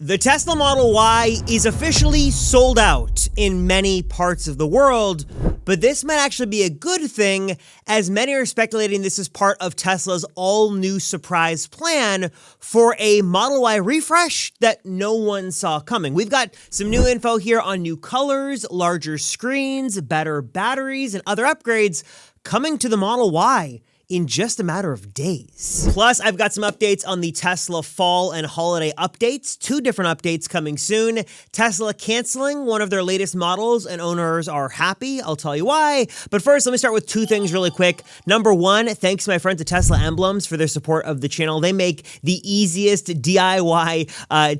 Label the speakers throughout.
Speaker 1: The Tesla Model Y is officially sold out in many parts of the world, but this might actually be a good thing, as many are speculating this is part of Tesla's all-new surprise plan for a Model Y refresh that no one saw coming. We've got some new info here on new colors, larger screens, better batteries, and other upgrades coming to the Model Y in just a matter of days. Plus, I've got some updates on the Tesla fall and holiday updates, 2 different updates coming soon. Tesla canceling one of their latest models and owners are happy. I'll tell you why. But first, let me start with 2 things really quick. Number 1, thanks to my friends at Tesla Emblems for their support of the channel. They make the easiest DIY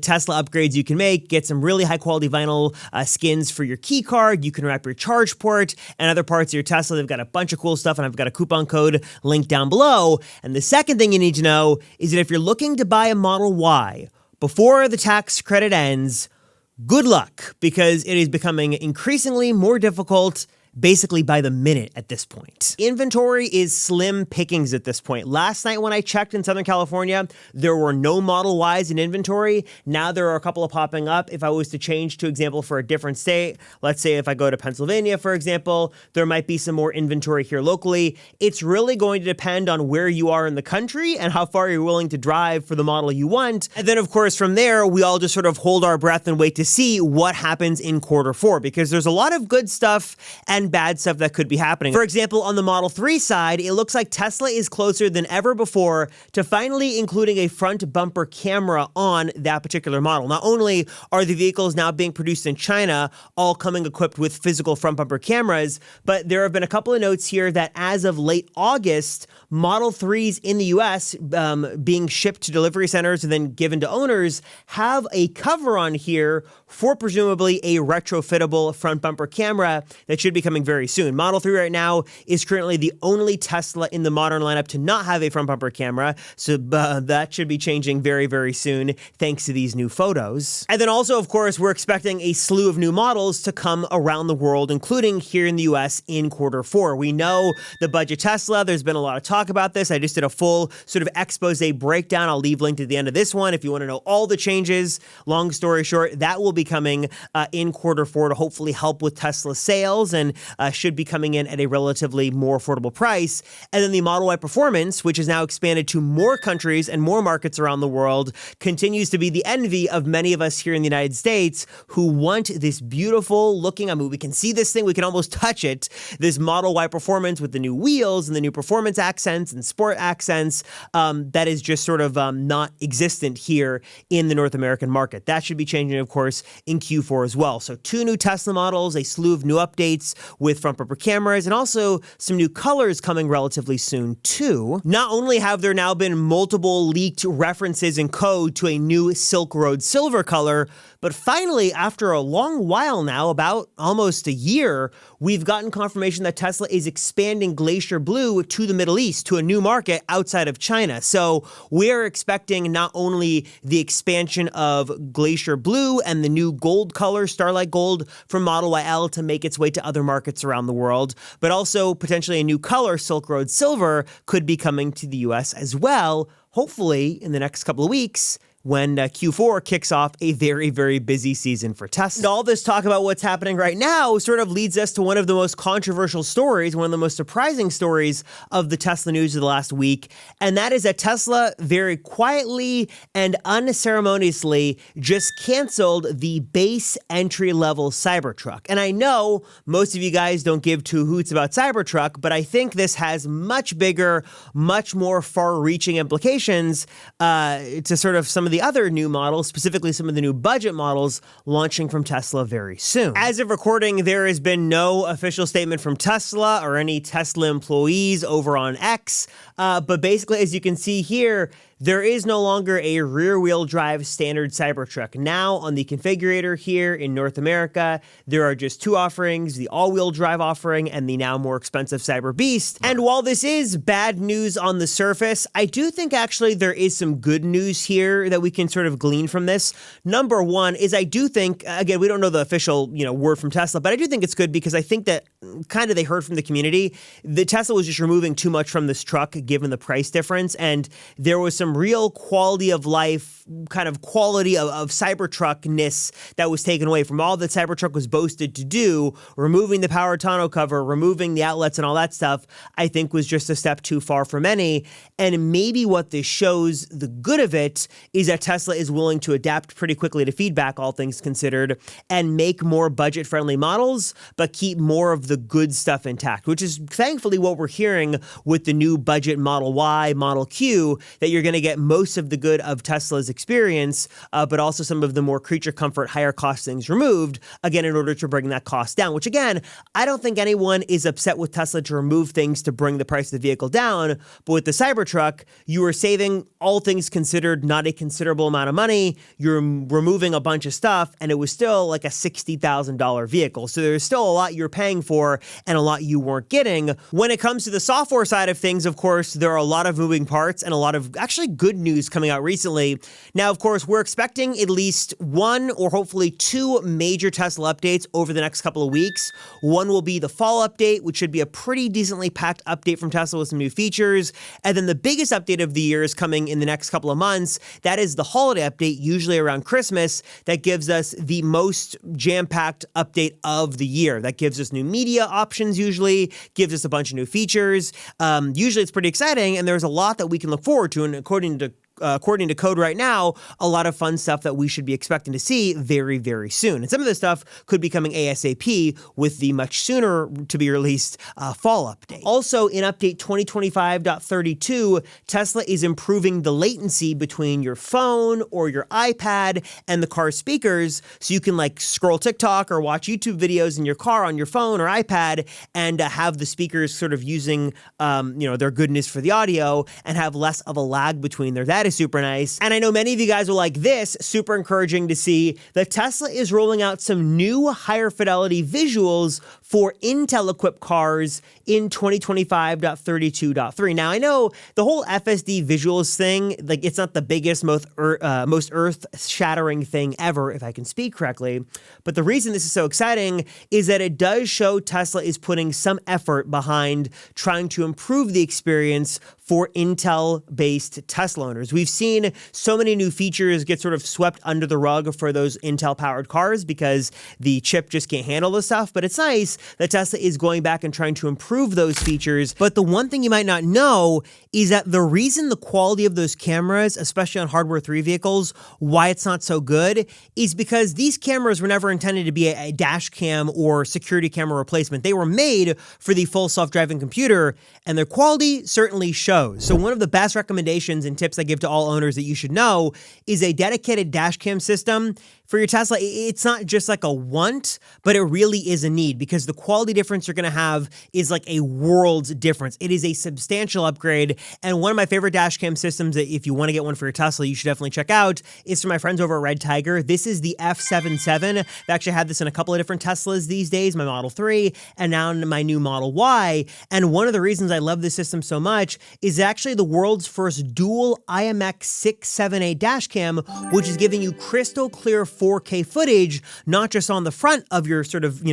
Speaker 1: Tesla upgrades you can make. Get some really high quality vinyl skins for your key card. You can wrap your charge port and other parts of your Tesla. They've got a bunch of cool stuff, and I've got a coupon code linked down below. And the second thing you need to know is that if you're looking to buy a Model Y before the tax credit ends, good luck, because it is becoming increasingly more difficult basically by the minute at this point. Inventory is slim pickings at this point. Last night when I checked in Southern California, there were no Model Ys in inventory. Now there are a couple of popping up. If I was to change to example for a different state, let's say if I go to Pennsylvania, for example, there might be some more inventory here locally. It's really going to depend on where you are in the country and how far you're willing to drive for the model you want. And then of course from there, we all just sort of hold our breath and wait to see what happens in Q4, because there's a lot of good stuff and bad stuff that could be happening. For example, on the Model 3 side, it looks like Tesla is closer than ever before to finally including a front bumper camera on that particular model. Not only are the vehicles now being produced in China, all coming equipped with physical front bumper cameras, but there have been a couple of notes here that as of late August, Model 3s in the US being shipped to delivery centers and then given to owners have a cover on here for presumably a retrofittable front bumper camera that should be coming very soon. Model 3 right now is currently the only Tesla in the modern lineup to not have a front bumper camera, so that should be changing very, very soon thanks to these new photos. And then also, of course, we're expecting a slew of new models to come around the world, including here in the US in Q4. We know the budget Tesla. There's been a lot of talk about this. I just did a full sort of expose breakdown. I'll leave linked at the end of this one if you want to know all the changes. Long story short, that will be coming in Q4 to hopefully help with Tesla sales, and should be coming in at a relatively more affordable price. And then the Model Y Performance, which is now expanded to more countries and more markets around the world, continues to be the envy of many of us here in the United States who want this beautiful looking, I mean, we can see this thing, we can almost touch it, this Model Y Performance with the new wheels and the new performance accents and sport accents that is just sort of not existent here in the North American market. That should be changing, of course, in Q4 as well. So 2 new Tesla models, a slew of new updates with front bumper cameras, and also some new colors coming relatively soon too. Not only have there now been multiple leaked references and code to a new Silk Road silver color, but finally, after a long while now, about almost a year, we've gotten confirmation that Tesla is expanding Glacier Blue to the Middle East, to a new market outside of China. So we're expecting not only the expansion of Glacier Blue and the new gold color, Starlight Gold, from Model YL to make its way to other markets around the world, but also potentially a new color, Silk Road Silver, could be coming to the US as well, hopefully in the next couple of weeks, when Q4 kicks off a very, very busy season for Tesla. And all this talk about what's happening right now sort of leads us to one of the most controversial stories, one of the most surprising stories of the Tesla news of the last week, and that is that Tesla very quietly and unceremoniously just canceled the base entry-level Cybertruck. And I know most of you guys don't give 2 hoots about Cybertruck, but I think this has much bigger, much more far-reaching implications to sort of some of the other new models, specifically some of the new budget models launching from Tesla very soon. As of recording, there has been no official statement from Tesla or any Tesla employees over on X, but basically, as you can see here, there is no longer a rear-wheel drive standard Cybertruck. Now, on the configurator here in North America, there are just 2 offerings, the all-wheel drive offering and the now more expensive Cyber Beast. And while this is bad news on the surface, I do think actually there is some good news here that we can sort of glean from this. Number 1 is I do think, again, we don't know the official, word from Tesla, but I do think it's good because I think that kind of they heard from the community that Tesla was just removing too much from this truck given the price difference, and there was some some real quality of life, kind of quality of Cybertruck-ness that was taken away from all that Cybertruck was boasted to do, removing the power tonneau cover, removing the outlets and all that stuff, I think was just a step too far for many. And maybe what this shows, the good of it, is that Tesla is willing to adapt pretty quickly to feedback, all things considered, and make more budget-friendly models, but keep more of the good stuff intact, which is thankfully what we're hearing with the new budget Model Y, Model Q, that you're going to get most of the good of Tesla's experience, but also some of the more creature comfort, higher cost things removed, again, in order to bring that cost down, which again, I don't think anyone is upset with Tesla to remove things to bring the price of the vehicle down, but with the Cybertruck, you are saving, all things considered, not a considerable amount of money, you're removing a bunch of stuff, and it was still like a $60,000 vehicle, so there's still a lot you're paying for and a lot you weren't getting. When it comes to the software side of things, of course, there are a lot of moving parts and a lot of actually good news coming out recently. Now, of course, we're expecting at least one or hopefully two major Tesla updates over the next couple of weeks. One will be the fall update, which should be a pretty decently packed update from Tesla with some new features. And then the biggest update of the year is coming in the next couple of months. That is the holiday update, usually around Christmas, that gives us the most jam-packed update of the year. That gives us new media options usually, gives us a bunch of new features. Usually it's pretty exciting, and there's a lot that we can look forward to, and according to code right now, a lot of fun stuff that we should be expecting to see very, very soon. And some of this stuff could be coming ASAP with the much sooner to be released fall update. Also, in update 2025.32, Tesla is improving the latency between your phone or your iPad and the car speakers, so you can like scroll TikTok or watch YouTube videos in your car on your phone or iPad and have the speakers sort of using their goodness for the audio and have less of a lag between there. That is super nice. And I know many of you guys will like this, super encouraging to see that Tesla is rolling out some new higher fidelity visuals for Intel-equipped cars in 2025.32.3. Now, I know the whole FSD visuals thing, like it's not the biggest, most earth-shattering thing ever, if I can speak correctly, but the reason this is so exciting is that it does show Tesla is putting some effort behind trying to improve the experience for Intel-based Tesla owners. We've seen so many new features get sort of swept under the rug for those Intel-powered cars because the chip just can't handle this stuff, but it's nice that Tesla is going back and trying to improve those features. But the one thing you might not know is that the reason the quality of those cameras, especially on Hardware 3 vehicles, why it's not so good, is because these cameras were never intended to be a dash cam or security camera replacement. They were made for the full self-driving computer, and their quality certainly shows. So one of the best recommendations and tips I give to all owners that you should know is a dedicated dash cam system for your Tesla. It's not just like a want, but it really is a need, because the quality difference you're going to have is like a world's difference. It is a substantial upgrade. And one of my favorite dash cam systems that if you want to get one for your Tesla, you should definitely check out is from my friends over at Redtiger. This is the F77. They actually had this in a couple of different Teslas these days, my Model 3 and now my new Model Y. And one of the reasons I love this system so much is actually the world's first dual IMX678 dash cam, which is giving you crystal clear 4K footage, not just on the front of your sort of,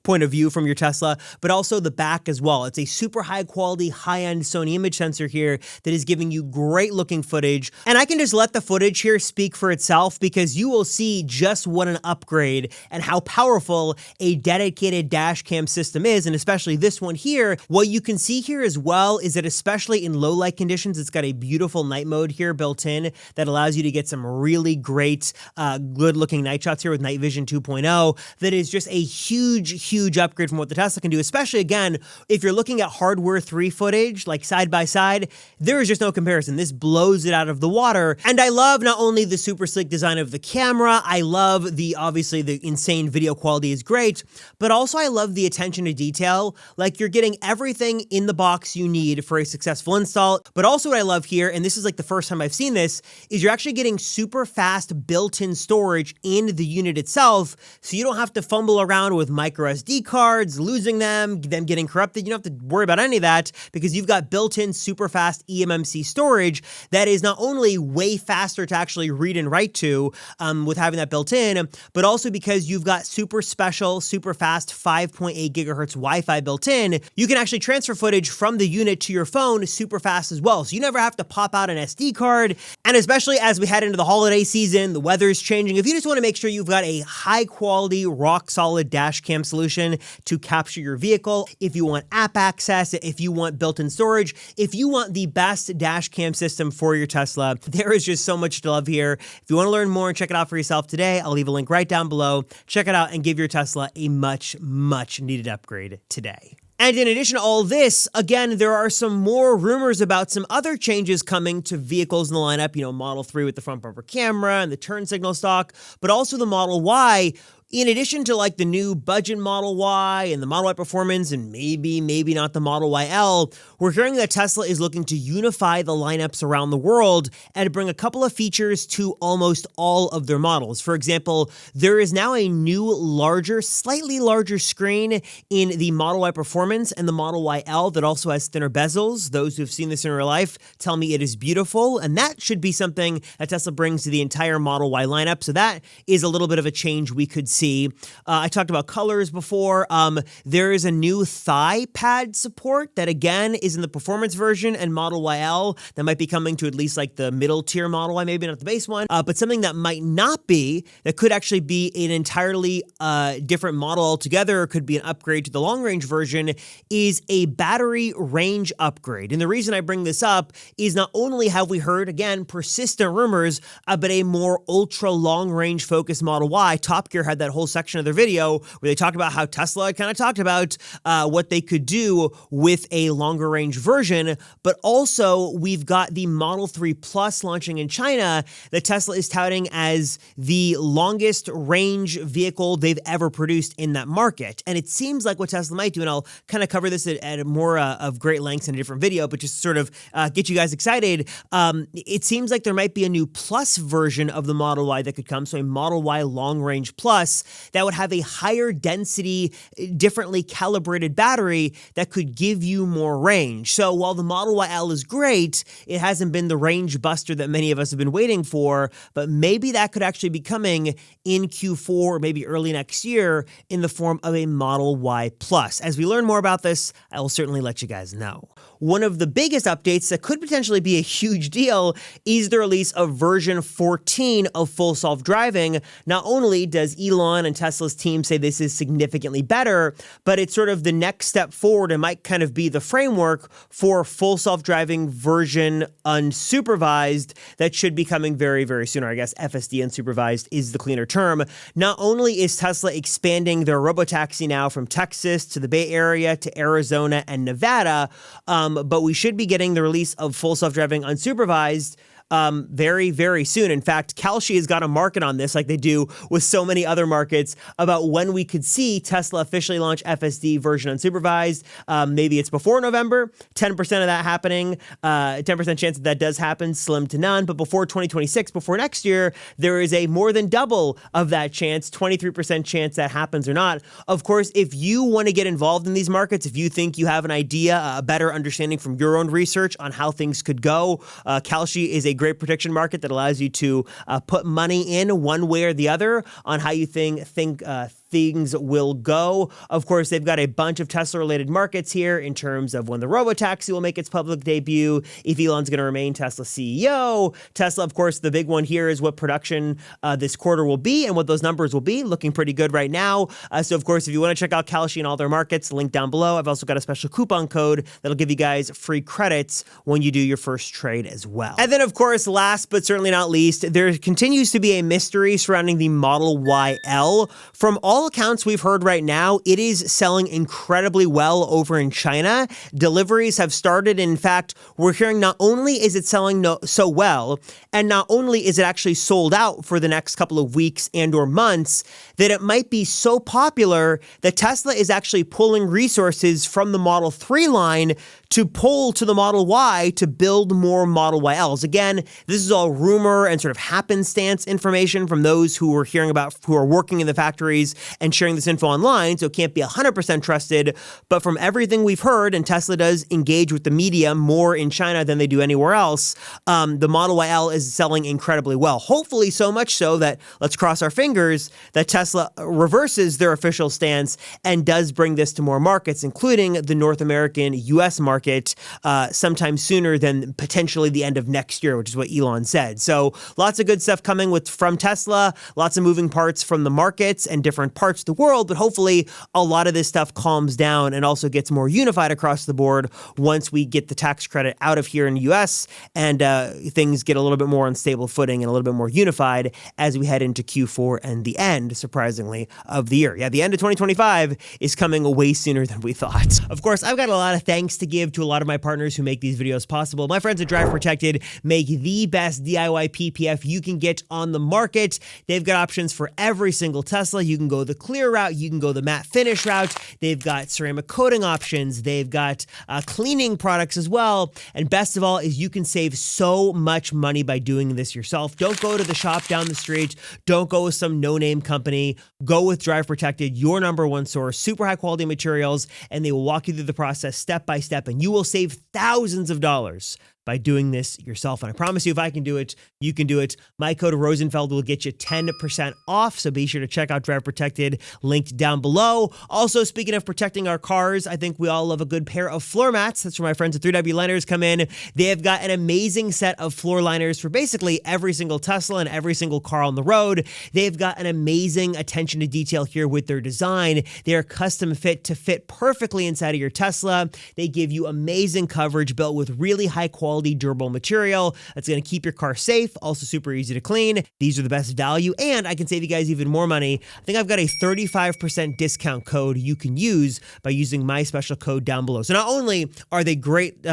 Speaker 1: point of view from your Tesla, but also the back as well. It's a super high quality, high-end Sony image sensor here that is giving you great looking footage. And I can just let the footage here speak for itself, because you will see just what an upgrade and how powerful a dedicated dash cam system is. And especially this one here, what you can see here as well is that especially in low light conditions, it's got a beautiful night mode here built in that allows you to get some really great, good looking night shots here with Night Vision 2.0. That is just a huge upgrade from what the Tesla can do, especially again, if you're looking at Hardware 3 footage, like side by side, there is just no comparison. This blows it out of the water. And I love not only the super sleek design of the camera, I love obviously the insane video quality is great, but also I love the attention to detail. Like you're getting everything in the box you need for a successful install. But also what I love here, and this is like the first time I've seen this, is you're actually getting super fast built-in storage in the unit itself, so you don't have to fumble around with micro SD cards, losing them getting corrupted. You don't have to worry about any of that because you've got built-in super fast eMMC storage that is not only way faster to actually read and write to with having that built in, but also because you've got super special, super fast 5.8 gigahertz Wi-Fi built in, you can actually transfer footage from the unit to your phone super fast as well. So you never have to pop out an SD card. And especially as we head into the holiday season, the weather's changing. If you just want to make sure you've got a high quality, rock solid dash cam solution to capture your vehicle, if you want app access, if you want built-in storage, if you want the best dash cam system for your Tesla, there is just so much to love here. If you want to learn more and check it out for yourself today, I'll leave a link right down below. Check it out and give your Tesla a much needed upgrade today. And in addition to all this, again, there are some more rumors about some other changes coming to vehicles in the lineup, Model 3 with the front bumper camera and the turn signal stock, but also the Model Y. In addition to like the new budget Model Y and the Model Y Performance and maybe not the Model YL, we're hearing that Tesla is looking to unify the lineups around the world and bring a couple of features to almost all of their models. For example, there is now a new slightly larger screen in the Model Y Performance and the Model YL that also has thinner bezels. Those who've seen this in real life tell me it is beautiful, and that should be something that Tesla brings to the entire Model Y lineup. So that is a little bit of a change we could see. I talked about colors before. There is a new thigh pad support that again is in the performance version and Model YL that might be coming to at least like the middle tier Model Y, maybe not the base one, but something that might not be, that could actually be an entirely different model altogether, or could be an upgrade to the long range version, is a battery range upgrade. And the reason I bring this up is not only have we heard, again, persistent rumors about a more ultra long range focused Model Y. Top Gear had that whole section of their video where they talked about how Tesla kind of talked about what they could do with a longer range version, but also we've got the Model 3 Plus launching in China that Tesla is touting as the longest range vehicle they've ever produced in that market. And it seems like what Tesla might do, and I'll kind of cover this at more of great lengths in a different video, but just to sort of get you guys excited, it seems like there might be a new Plus version of the Model Y that could come, so a Model Y Long Range Plus that would have a higher density, differently calibrated battery that could give you more range. So while the Model YL is great, it hasn't been the range buster that many of us have been waiting for, but maybe that could actually be coming in Q4 or maybe early next year in the form of a Model Y Plus. As we learn more about this, I will certainly let you guys know. One of the biggest updates that could potentially be a huge deal is the release of version 14 of full self-driving. Not only does Elon and Tesla's team say this is significantly better, but it's sort of the next step forward and might kind of be the framework for full self-driving version unsupervised that should be coming very soon, or I guess FSD unsupervised is the cleaner term. Not only is Tesla expanding their robotaxi now from Texas to the Bay Area to Arizona and Nevada, but we should be getting the release of full self-driving unsupervised very soon. In fact, Kalshi has got a market on this, like they do with so many other markets, about when we could see Tesla officially launch FSD version unsupervised. Maybe it's before November, 10% of that happening, 10% chance that does happen, slim to none. But before 2026, before next year, there is a more than double of that chance, 23% chance that happens or not. Of course, if you want to get involved in these markets, if you think you have an idea, a better understanding from your own research on how things could go, Kalshi is a great prediction market that allows you to put money in one way or the other on how you think things will go. Of course, they've got a bunch of Tesla-related markets here in terms of when the robotaxi will make its public debut, if Elon's going to remain Tesla CEO. Tesla, of course, the big one here is what production this quarter will be and what those numbers will be. Looking pretty good right now. So, of course, if you want to check out Kalshi and all their markets, link down below. I've also got a special coupon code that'll give you guys free credits when you do your first trade as well. And then, of course, last but certainly not least, there continues to be a mystery surrounding the Model YL. From all accounts we've heard right now, it is selling incredibly well over in China. Deliveries have started. In fact, we're hearing not only is it selling so well, and not only is it actually sold out for the next couple of weeks and or months, that it might be so popular that Tesla is actually pulling resources from the Model 3 line to pull to the Model Y to build more Model YLs. Again, this is all rumor and sort of happenstance information from those who are working in the factories and sharing this info online, so it can't be 100% trusted. But from everything we've heard, and Tesla does engage with the media more in China than they do anywhere else, the Model YL is selling incredibly well. Hopefully so much so that, let's cross our fingers, that Tesla reverses their official stance and does bring this to more markets, including the North American US market, sometime sooner than potentially the end of next year, which is what Elon said. So lots of good stuff coming from Tesla, lots of moving parts from the markets and different parts of the world, but hopefully a lot of this stuff calms down and also gets more unified across the board once we get the tax credit out of here in the US and things get a little bit more on stable footing and a little bit more unified as we head into Q4 and the end, surprisingly, of the year. Yeah, the end of 2025 is coming way sooner than we thought. Of course, I've got a lot of thanks to give to a lot of my partners who make these videos possible. My friends at Drive Protected make the best DIY PPF you can get on the market. They've got options for every single Tesla. You can go the clear route, you can go the matte finish route. They've got ceramic coating options. They've got cleaning products as well. And best of all is you can save so much money by doing this yourself. Don't go to the shop down the street. Don't go with some no-name company. Go with Drive Protected, your #1 source, super high quality materials, and they will walk you through the process step by step, and you will save thousands of dollars by doing this yourself. And I promise you, if I can do it, you can do it. My code Rosenfeld will get you 10% off, so be sure to check out Drive Protected, linked down below. Also, speaking of protecting our cars, I think we all love a good pair of floor mats. That's where my friends at 3W Liners come in. They have got an amazing set of floor liners for basically every single Tesla and every single car on the road. They've got an amazing attention to detail here with their design. They are custom fit to fit perfectly inside of your Tesla. They give you amazing coverage built with really high quality durable material that's going to keep your car safe, also super easy to clean. These are the best value, and I can save you guys even more money. I think I've got a 35% discount code you can use by using my special code down below. So not only are they great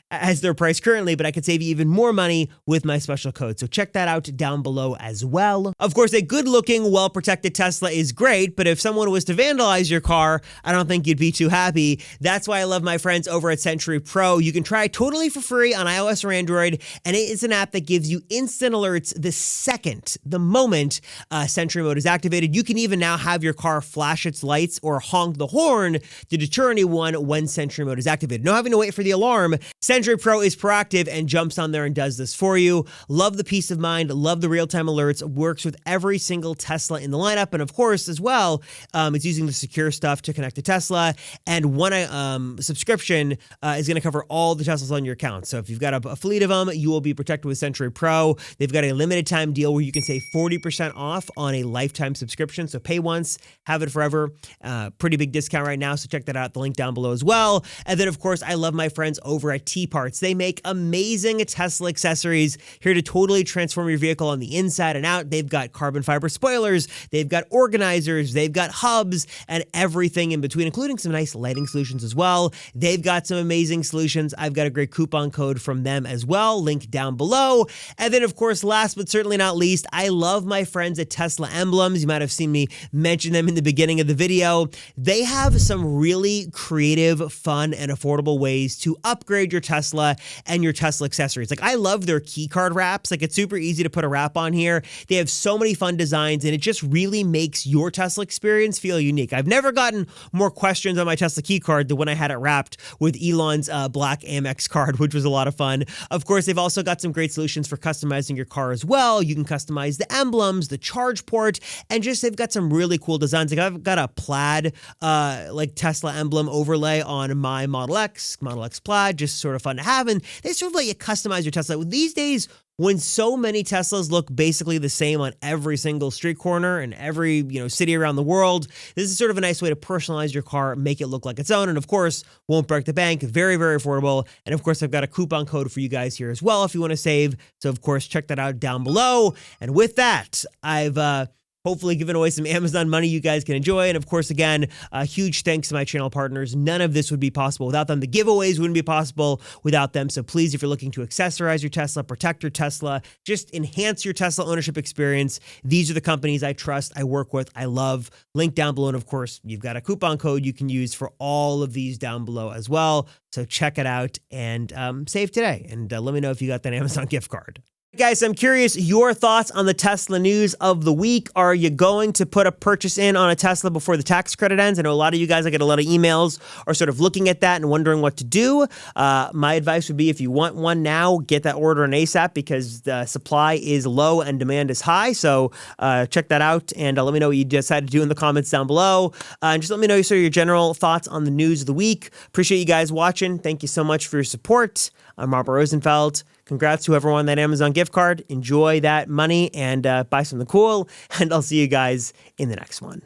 Speaker 1: as their price currently, but I can save you even more money with my special code. So check that out down below as well. Of course, a good-looking, well-protected Tesla is great, but if someone was to vandalize your car, I don't think you'd be too happy. That's why I love my friends over at Sentry Pro. You can try it totally for free on iOS or Android, and it is an app that gives you instant alerts the moment Sentry Mode is activated. You can even now have your car flash its lights or honk the horn to deter anyone when Sentry Mode is activated. No having to wait for the alarm. Sentry Pro is proactive and jumps on there and does this for you. Love the peace of mind, love the real-time alerts, works with every single Tesla in the lineup, and of course, as well, it's using the secure stuff to connect to Tesla, and one subscription is going to cover all the Teslas on your account. So if you've got a fleet of them, you will be protected with Sentry Pro. They've got a limited time deal where you can save 40% off on a lifetime subscription. So pay once, have it forever. Pretty big discount right now, so check that out, the link down below as well. And then, of course, I love my friends over at TPARTS. They make amazing Tesla accessories here to totally transform your vehicle on the inside and out. They've got carbon fiber spoilers, they've got organizers, they've got hubs, and everything in between, including some nice lighting solutions as well. They've got some amazing solutions. I've got a great coupon code from them as well, link down below. And then, of course, last but certainly not least, I love my friends at Tesla Emblems. You might have seen me mention them in the beginning of the video. They have some really creative, fun, and affordable ways to upgrade your Tesla and your Tesla accessories. Like, I love their key card wraps. Like, it's super easy to put a wrap on here. They have so many fun designs, and it just really makes your Tesla experience feel unique. I've never gotten more questions on my Tesla key card than when I had it wrapped with Elon's black Amex card, which was a lot of fun. Of course, they've also got some great solutions for customizing your car as well. You can customize the emblems, the charge port, and just they've got some really cool designs. Like, I've got a plaid like Tesla emblem overlay on my Model X Plaid, just sort of fun to have. And they sort of let you customize your Tesla. These days, when so many Teslas look basically the same on every single street corner and every, city around the world, this is sort of a nice way to personalize your car, make it look like its own, and of course, won't break the bank. Very, very affordable. And of course, I've got a coupon code for you guys here as well if you want to save. So of course, check that out down below. And with that, I've hopefully giving away some Amazon money you guys can enjoy. And of course, again, a huge thanks to my channel partners. None of this would be possible without them. The giveaways wouldn't be possible without them. So please, if you're looking to accessorize your Tesla, protect your Tesla, just enhance your Tesla ownership experience, these are the companies I trust, I work with, I love. Link down below. And of course, you've got a coupon code you can use for all of these down below as well. So check it out and save today. And let me know if you got that Amazon gift card. Guys, I'm curious your thoughts on the Tesla news of the week. Are you going to put a purchase in on a Tesla before the tax credit ends? I know a lot of you guys, I get a lot of emails, are sort of looking at that and wondering what to do. My advice would be if you want one now, get that order on ASAP because the supply is low and demand is high. So check that out and let me know what you decided to do in the comments down below. And just let me know sort of your general thoughts on the news of the week. Appreciate you guys watching. Thank you so much for your support. I'm Robert Rosenfeld. Congrats to whoever won that Amazon gift card. Enjoy that money and buy something cool. And I'll see you guys in the next one.